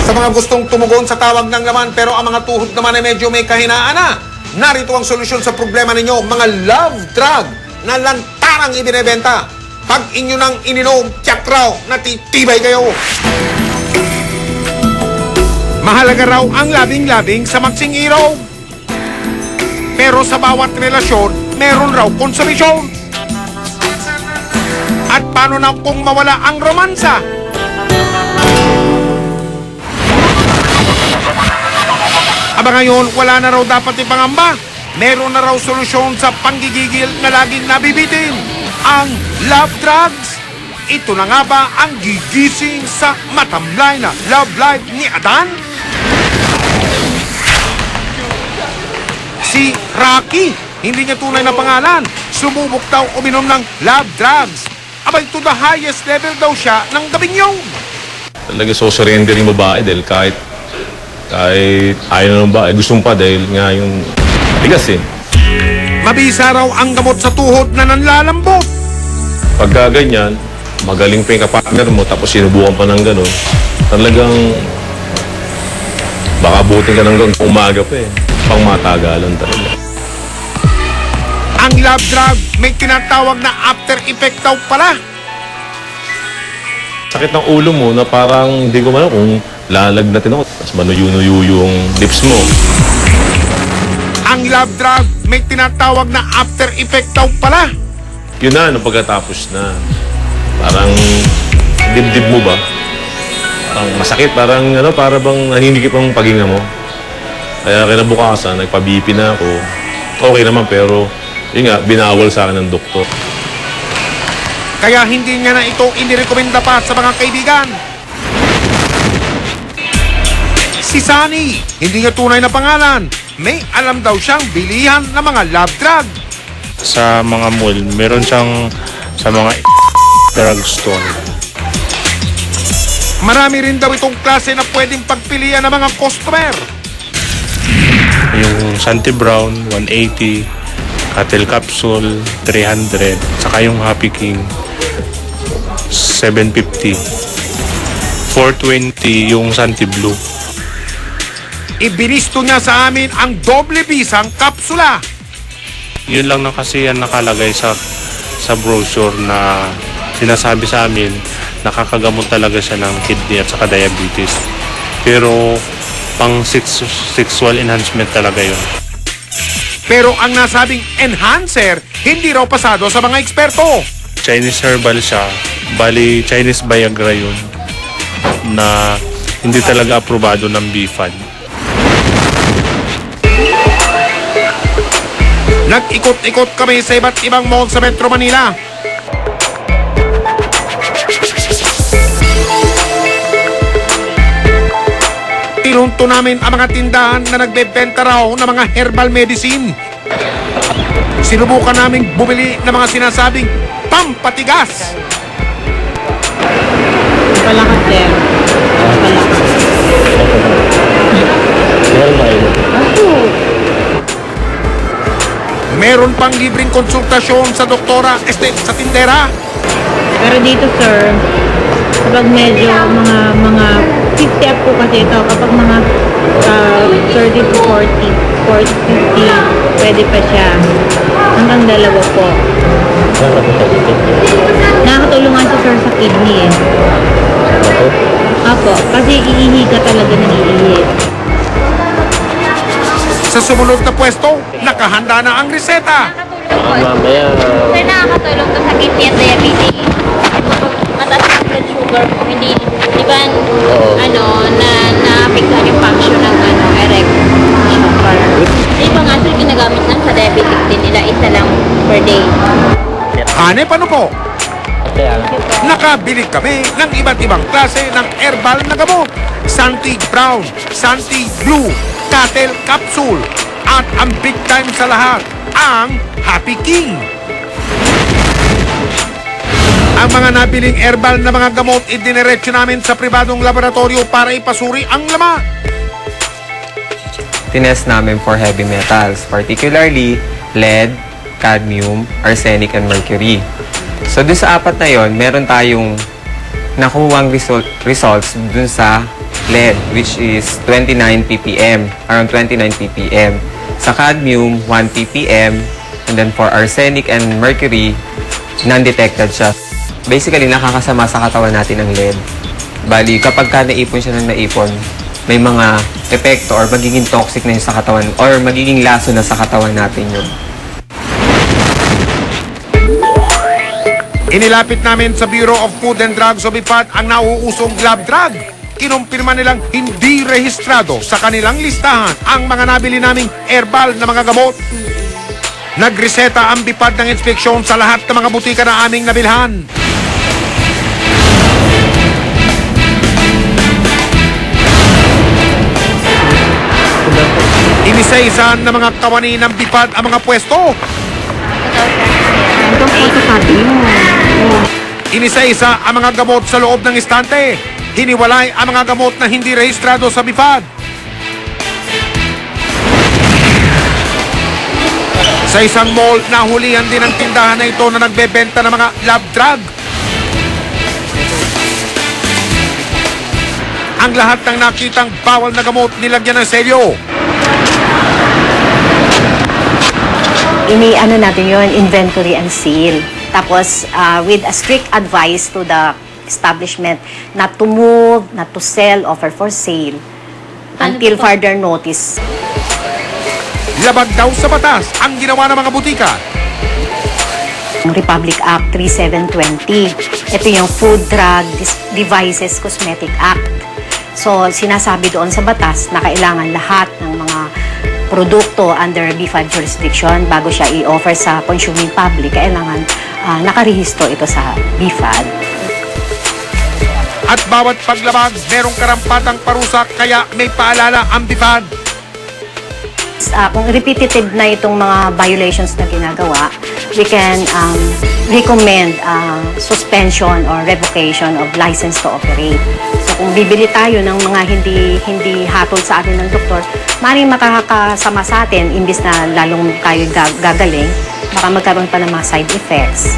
Sa mga gustong tumugon sa tawag ng laman pero ang mga tuhod naman ay medyo may kahinaan na, narito ang solusyon sa problema ninyo, mga love drug na lantarang ibinebenta. Pag inyo nang ininom, tiyak raw, natitibay kayo. Mahalaga raw ang labing-labing sa magsing ilaw. Pero sa bawat relasyon, meron raw konsumisyon. At paano na kung mawala ang romansa? Aba ngayon, wala na raw dapat ipangamba. Meron na raw solusyon sa panggigigil na laging nabibitin. Ang love drugs. Ito na nga ba ang gigising sa matamlay na love life ni Adan? Si Rocky, hindi niya tunay na pangalan. Sumubok daw uminom ng love drugs. Abay, to the highest level daw siya ng gabing yun. Talaga so surrender yung babae dahil kahit ayaw na ng babae, gusto mo pa dahil nga yung bigas eh. Mabisa raw ang gamot sa tuhod na nanlalambot. Pagka ganyan, magaling pa yung kapartner mo tapos sinubukan pa ng gano'n, talagang baka butin ka ng umaga pa eh. Pang matagalan talaga. Ang love drug may tinatawag na after effect daw pala. Sakit ng ulo mo na parang hindi ko man kung lalagnatin ako tapos manuyo-nuyo yung lips mo. Ang love drug may tinatawag na after effect daw pala. Yun na, no, pagkatapos na. Parang dibdib mo ba? Parang masakit, parang ano, para bang naninigip ang paghinga mo. Kaya kinabukasan, nagpa-BP na ako. Okay naman, pero yun nga, binawal sa akin ng doktor. Kaya hindi niya na ito inirekomenda pa sa mga kaibigan. Si Sunny, hindi niya tunay na pangalan. May alam daw siyang bilihan ng mga love drug. Sa mga mall, meron siyang sa mga drugstore. Marami rin daw itong klase na pwedeng pagpilian ng mga customer. Yung Santi Brown, 180, Catel Capsule, 300, saka yung Happy King, 750. 420 yung Santi Blue. Ibinisto niya sa amin ang doble bisang kapsula. Yun lang na kasi yan nakalagay sa brochure na sinasabi sa amin nakakagamot talaga siya ng kidney at saka diabetes. Pero pang sexual enhancement talaga yun. Pero ang nasabing enhancer, hindi raw pasado sa mga eksperto. Chinese herbal siya, bali Chinese Viagra yun na hindi talaga aprobado ng BFAD. Nag-ikot-ikot kami sa iba't ibang mall sa Metro Manila. Tinunto namin ang mga tindahan na nagbebenta raw ng mga herbal medicine. Sinubukan namin bumili ng mga sinasabing pampatigas. Palakas din. Meron pang libreng konsultasyon sa doktora, sa tindera. Pero dito, sir, kapag medyo mga 50 up po kasi ito, kapag mga 30 to 40, 50, pwede pa siya. Hanggang 2 po. Nakakatulungan siya, sir, sa kidney eh. Apo, kasi iihi ka talaga ng iihi. Sa sumunod na pwesto, nakahanda na ang reseta. Sir, nakakatulong to sa kidney at diabetes. Mataas ang blood sugar po, hindi, di ba, na-apektuhan yung function ng erection. Di ba nga, sir, ginagamit lang sa diabetic din nila, isa lang per day. Hanep, ano po? Nakabili kami ng iba't ibang klase ng herbal na gamot. Santi Brown, Santi Blue, Catel Capsule, at ang big time sa lahat, ang Happy King. Ang mga nabiling herbal na mga gamot idiniretso namin sa pribadong laboratorio para ipasuri ang laman. Tinest namin for heavy metals, particularly lead, cadmium, arsenic, and mercury. So dun sa 4 na yon, meron tayong nakuhang results dun sa lead, which is 29 ppm, around 29 ppm. Sa cadmium, 1 ppm. And then for arsenic and mercury, non-detected siya. Basically, nakakasama sa katawan natin ang lead. Bali, kapag ka naipon siya ng naipon, may mga epekto or magiging toxic na yun sa katawan or magiging laso na sa katawan natin yun. Inilapit namin sa Bureau of Food and Drugs o BIFAD ang nauusong lab drug. Kinumpirma nilang hindi rehistrado sa kanilang listahan ang mga nabili naming herbal na mga gamot. Nagreseta ang BIFAD ng inspeksyon sa lahat ng mga butika na aming nabilhan. Inisa-isa ng mga kawani ng BIFAD ang mga pwesto. Inisa-isa ang mga gamot sa loob ng istante. Hiniwalay ang mga gamot na hindi rehistrado sa BIFAD. Sa isang mall, nahulihan din ang tindahan na ito na nagbebenta ng mga lab drug. Ang lahat ng nakitang bawal na gamot nilagyan ng selyo. Ini-ano natin yun, inventory and seal. Tapos, with a strict advice to the establishment not to move, not to sell, offer for sale until further notice. Labag daw sa batas ang ginawa ng mga butika. Republic Act 3720. Ito yung Food, Drug, Devices, Cosmetic Act. So, sinasabi doon sa batas na kailangan lahat ng mga produkto under BIFAD jurisdiction bago siya i-offer sa consuming public, kailangan nakarehistro ito sa BIFAD. At bawat paglabag, merong karampatang parusa kaya may paalala ang BIFAD. Kung repetitive na itong mga violations na ginagawa, we can recommend suspension or revocation of license to operate. So kung bibili tayo ng mga hindi hatol sa atin ng doktor, maaaring makakasama sa atin, imbis na lalong tayo gagaling, baka magkaroon pa ng mga side effects.